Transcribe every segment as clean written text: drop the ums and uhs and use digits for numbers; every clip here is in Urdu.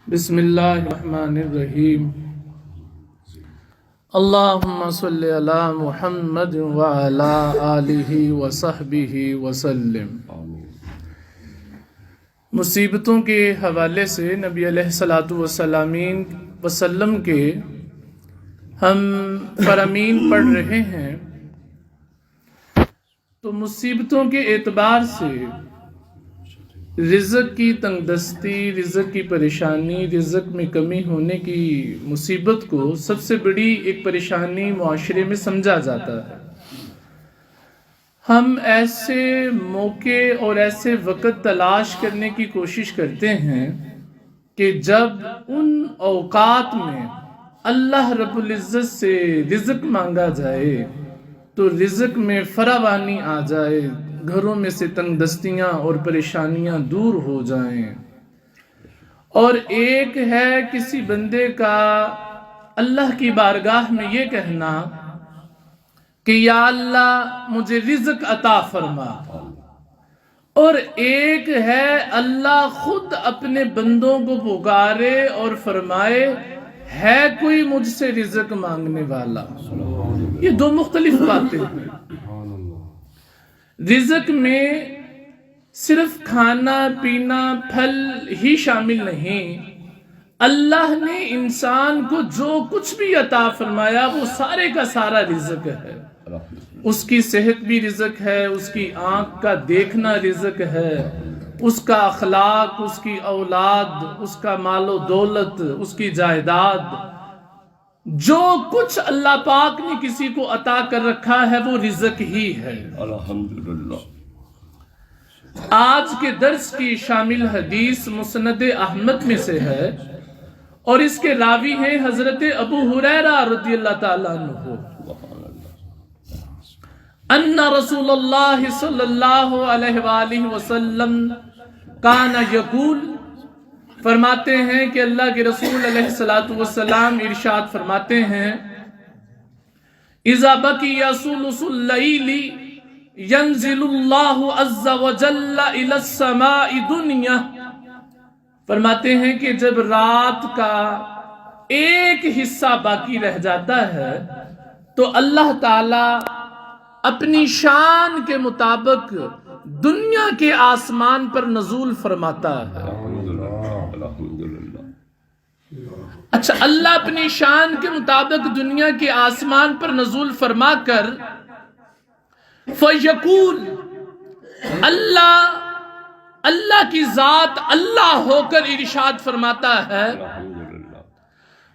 بسم اللہ الرحمن الرحیم اللہم صلی علی محمد وعلی آلہ وصحبہ وسلم۔ مصیبتوں کے حوالے سے نبی علیہ الصلوۃ والسلام کے ہم فرامین پڑھ رہے ہیں، تو مصیبتوں کے اعتبار سے رزق کی تنگ دستی، رزق کی پریشانی، رزق میں کمی ہونے کی مصیبت کو سب سے بڑی ایک پریشانی معاشرے میں سمجھا جاتا ہے۔ ہم ایسے موقع اور ایسے وقت تلاش کرنے کی کوشش کرتے ہیں کہ جب ان اوقات میں اللہ رب العزت سے رزق مانگا جائے تو رزق میں فراوانی آ جائے، گھروں میں سے تنگ دستیاں اور پریشانیاں دور ہو جائیں۔ اور ایک ہے کسی بندے کا اللہ کی بارگاہ میں یہ کہنا کہ یا اللہ مجھے رزق عطا فرما، اور ایک ہے اللہ خود اپنے بندوں کو پکارے اور فرمائے ہے کوئی مجھ سے رزق مانگنے والا۔ یہ دو مختلف باتیں ہیں۔ رزق میں صرف کھانا پینا پھل ہی شامل نہیں، اللہ نے انسان کو جو کچھ بھی عطا فرمایا وہ سارے کا سارا رزق ہے۔ اس کی صحت بھی رزق ہے، اس کی آنکھ کا دیکھنا رزق ہے، اس کا اخلاق، اس کی اولاد، اس کا مال و دولت، اس کی جائیداد، جو کچھ اللہ پاک نے کسی کو عطا کر رکھا ہے وہ رزق ہی ہے۔ الحمدللہ۔ آج کے درس کی شامل حدیث مسند احمد میں سے ہے، اور اس کے راوی ہیں حضرت ابو ہریرہ رضی اللہ تعالیٰ عنہ۔ ان رسول اللہ صلی اللہ علیہ وآلہ وسلم کان یقول، فرماتے ہیں کہ اللہ کے رسول علیہ السلام ارشاد فرماتے ہیں اذا بقی ثلث اللیل ینزل اللہ عز وجل الی السماء دنیا، فرماتے ہیں کہ جب رات کا ایک حصہ باقی رہ جاتا ہے تو اللہ تعالی اپنی شان کے مطابق دنیا کے آسمان پر نزول فرماتا ہے۔ اچھا، اللہ اپنی شان کے مطابق دنیا کے آسمان پر نزول فرما کر فیقول، اللہ کی ذات اللہ ہو کر ارشاد فرماتا ہے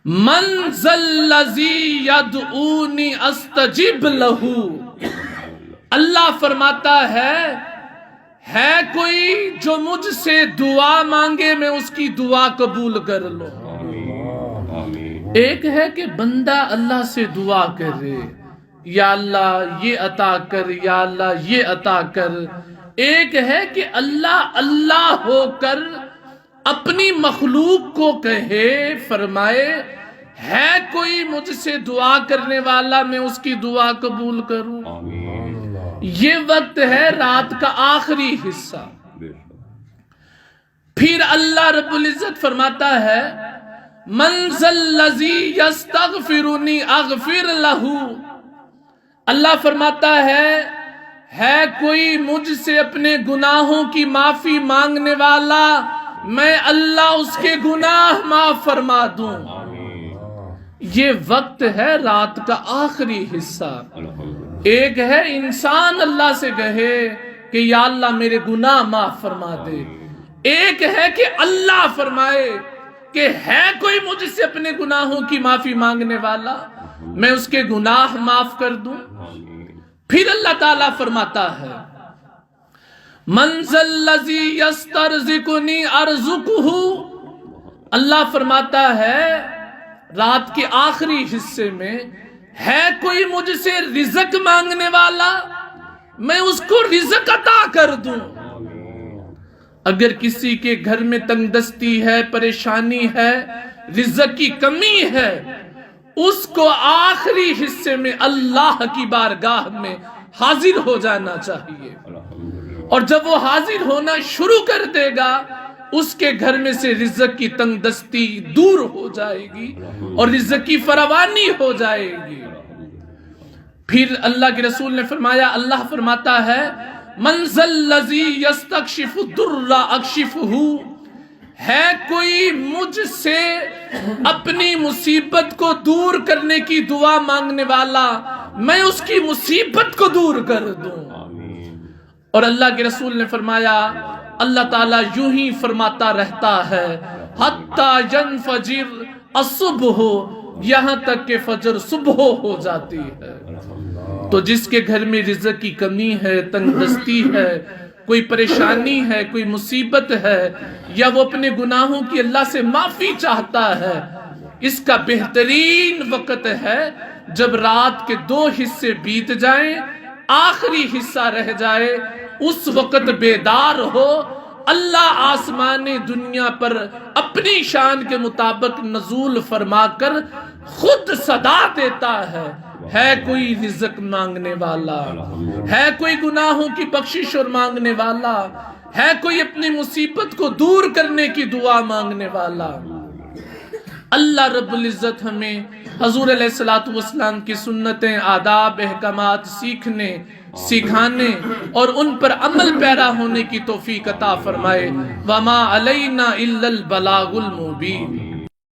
من ذا الذی یدعونی استجب لہ، اللہ فرماتا ہے کوئی جو مجھ سے دعا مانگے میں اس کی دعا قبول کر لوں۔ ایک ہے کہ بندہ اللہ سے دعا کرے یا اللہ یہ عطا کر، یا اللہ یہ عطا کر۔ ایک ہے کہ اللہ ہو کر اپنی مخلوق کو کہے، فرمائے ہے کوئی مجھ سے دعا کرنے والا میں اس کی دعا قبول کروں۔ یہ وقت ہے رات کا آخری حصہ۔ پھر اللہ رب العزت فرماتا ہے من ذا الذی یستغفرنی اغفر لہ، اللہ فرماتا ہے کوئی مجھ سے اپنے گناہوں کی معافی مانگنے والا میں اللہ اس کے گناہ معاف فرما دوں۔ یہ وقت ہے رات کا آخری حصہ۔ ایک ہے انسان اللہ سے کہے کہ یا اللہ میرے گناہ معاف فرما دے، ایک ہے کہ اللہ فرمائے کہ ہے کوئی مجھ سے اپنے گناہوں کی معافی مانگنے والا میں اس کے گناہ معاف کر دوں۔ پھر اللہ تعالیٰ فرماتا ہے من ذا الذی یسترزقنی ارزقہ، اللہ فرماتا ہے رات کے آخری حصے میں ہے کوئی مجھ سے رزق مانگنے والا میں اس کو رزق عطا کر دوں۔ اگر کسی کے گھر میں تنگ دستی ہے، پریشانی ہے، رزق کی کمی ہے، اس کو آخری حصے میں اللہ کی بارگاہ میں حاضر ہو جانا چاہیے، اور جب وہ حاضر ہونا شروع کر دے گا اس کے گھر میں سے رزق کی تنگ دستی دور ہو جائے گی اور رزق کی فراوانی ہو جائے گی۔ پھر اللہ کے رسول نے فرمایا، اللہ فرماتا ہے من ذا الذی یستکشف الضر اکشفہ، ہے کوئی مجھ سے اپنی مصیبت کو دور کرنے کی دعا مانگنے والا، میں اس کی مصیبت کو دور کر دوں۔ اور اللہ کے رسول نے فرمایا اللہ تعالیٰ یوں ہی فرماتا رہتا ہے حتی ینفجر الصبح، یہاں تک کہ فجر صبح ہو جاتی ہے۔ تو جس کے گھر میں رزق کی کمی ہے، تنگ دستی ہے، کوئی پریشانی ہے، کوئی مصیبت ہے، یا وہ اپنے گناہوں کی اللہ سے معافی چاہتا ہے، اس کا بہترین وقت ہے جب رات کے 2 حصے بیت جائیں، آخری حصہ رہ جائے، اس وقت بیدار ہو، اللہ آسمان دنیا پر اپنی شان کے مطابق نزول فرما کر خود صدا دیتا ہے کوئی رزق مانگنے والا، ہے کوئی گناہوں کی بخشش اور مانگنے والا، ہے کوئی اپنی مصیبت کو دور کرنے کی دعا مانگنے والا۔ اللہ رب العزت ہمیں حضور علیہ السلام کی سنتیں، آداب، احکامات سیکھنے، سکھانے اور ان پر عمل پیرا ہونے کی توفیق عطا فرمائے۔ وما علینا الا البلاغ المبین۔